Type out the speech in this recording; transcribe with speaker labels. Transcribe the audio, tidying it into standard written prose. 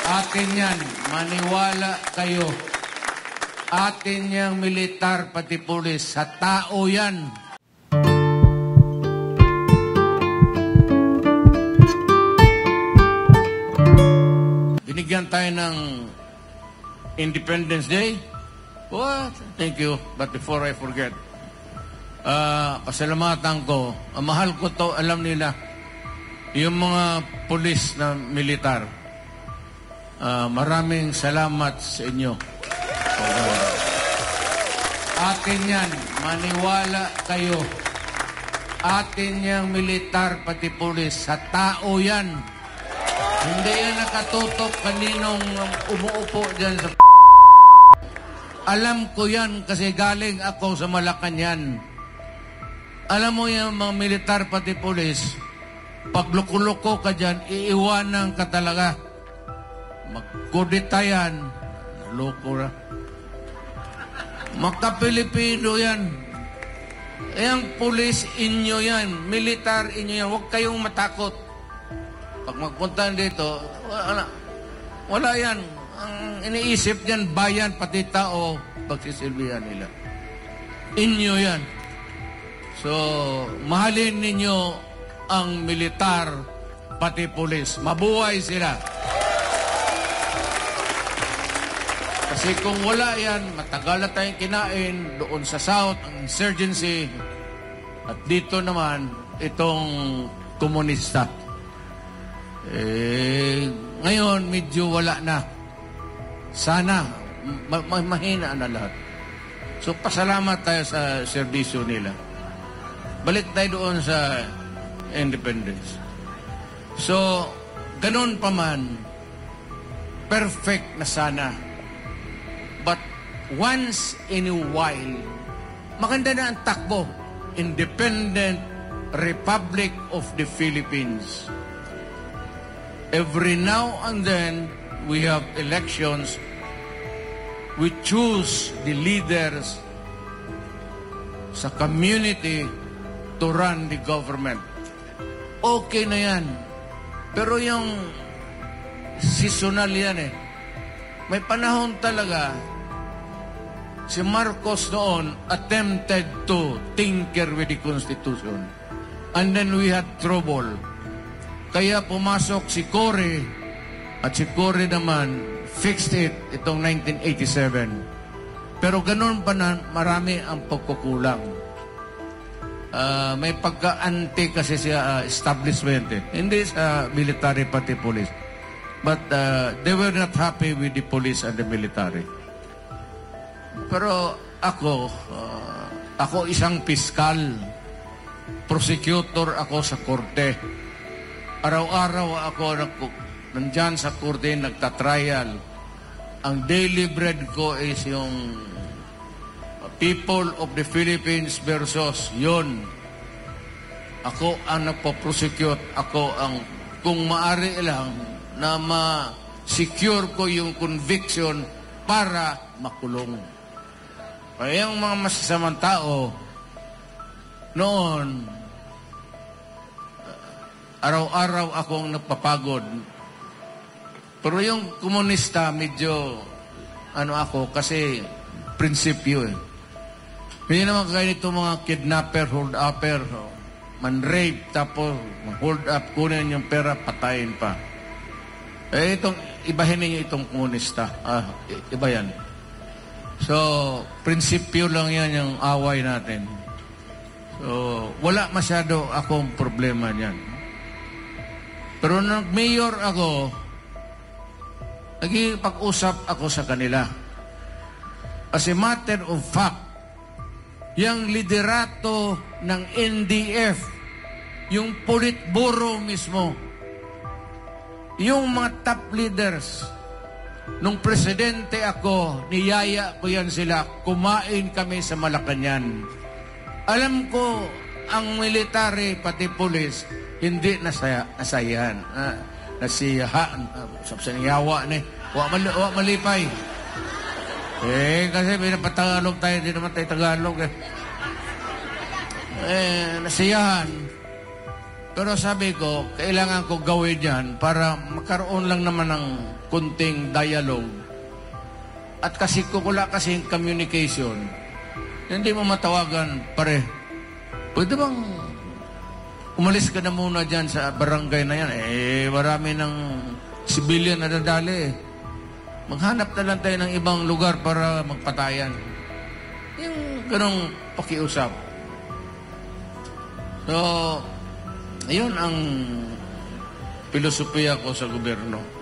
Speaker 1: Atin yan. Maniwala kayo. Atin yang militar pati pulis. Sa tao yan. Binigyan tayo ng Independence Day. What? Thank you. But before I forget, pasalamatan ko. Mahal ko to, alam nila. Yung mga pulis na militar. Maraming salamat sa inyo. Atin yan. Maniwala kayo. Atin yang militar pati pulis. Sa tao yan. Hindi yan nakatutok kaninong umuupo dyan sa Alam ko yan kasi galing ako sa Malacanang. Alam mo yung mga militar pati pulis, pag luko-luko ka dyan, iiwanan ka talaga. Magkudita yan. Loko na. Magka-Pilipino yan. Yang pulis inyo yan. Militar inyo yan. Huwag kayong matakot. Pag magpunta dito, wala yan. Ang iniisip yan, bayan, pati tao, pagsisilbihan nila. Inyo yan. So, mahalin ninyo ang militar, pati pulis. Mabuhay sila. Kasi kung wala yan, matagal na tayong kinain doon sa South, ang insurgency, at dito naman, itong komunista. Ngayon, medyo wala na. Sana, mahina na lahat. So, pasalamat tayo sa serbisyo nila. Balik tayo doon sa independence. So, ganun pa man, perfect na sana. But once in a while, maganda na ang takbo. Independent Republic of the Philippines. Every now and then, we have elections. We choose the leaders sa community to run the government. Okay na yan. Pero yung seasonal yan eh. May panahon talaga, si Marcos noon attempted to tinker with the Constitution. And then we had trouble. Kaya pumasok si Cory, at si Cory naman fixed it itong 1987. Pero ganun pa na marami ang pagkukulang. May pagka-anti kasi sa establishment eh. Hindi sa military pati police. But they were not happy with the police and the military. Pero ako isang piskal, prosecutor ako sa korte. Araw-araw ako nandyan sa korte, nagtatrial. Ang daily bread ko is yung people of the Philippines versus yun. Ako ang nagpo-prosecute. Ako ang, kung maari lang, na ma-secure ko yung conviction para makulong. Kaya yung mga masasamang tao, noon, araw-araw akong nagpapagod. Pero yung komunista, medyo, ako, kasi prinsipyo eh. Hindi naman kaya nito mga kidnapper, hold-upper, man-rape, tapos hold up, kunin yung pera, patayin pa. Ibahin ninyo itong komunista. Iba yan. So, prinsipyo lang yan yung away natin. So, wala masyado akong problema niyan. Pero nung mayor ako, naging-pag-usap ako sa kanila. As a matter of fact, yung liderato ng NDF, yung politburo mismo, yung mga top leaders, nung presidente ako, niyaya ko yan sila, kumain kami sa Malacanang. Alam ko, ang military, pati police, hindi nasayan. Nasiyahan. Sa niyawa ni. Wa malipay. Kasi pinapatagalog tayo, hindi naman tayo Tagalog. Nasiyahan. Pero sabi ko, kailangan ko gawin yan para magkaroon lang naman ng kunting dialogue. At kasi kung wala kasing communication, hindi mo matawagan, pare. Pwede bang umalis ka na muna dyan sa barangay na yan? Marami ng civilian na nadali. Maghanap na lang tayo ng ibang lugar para magpatayan. Yung ganong pakiusap. So, ayun ang filosofiya ko sa gobyerno.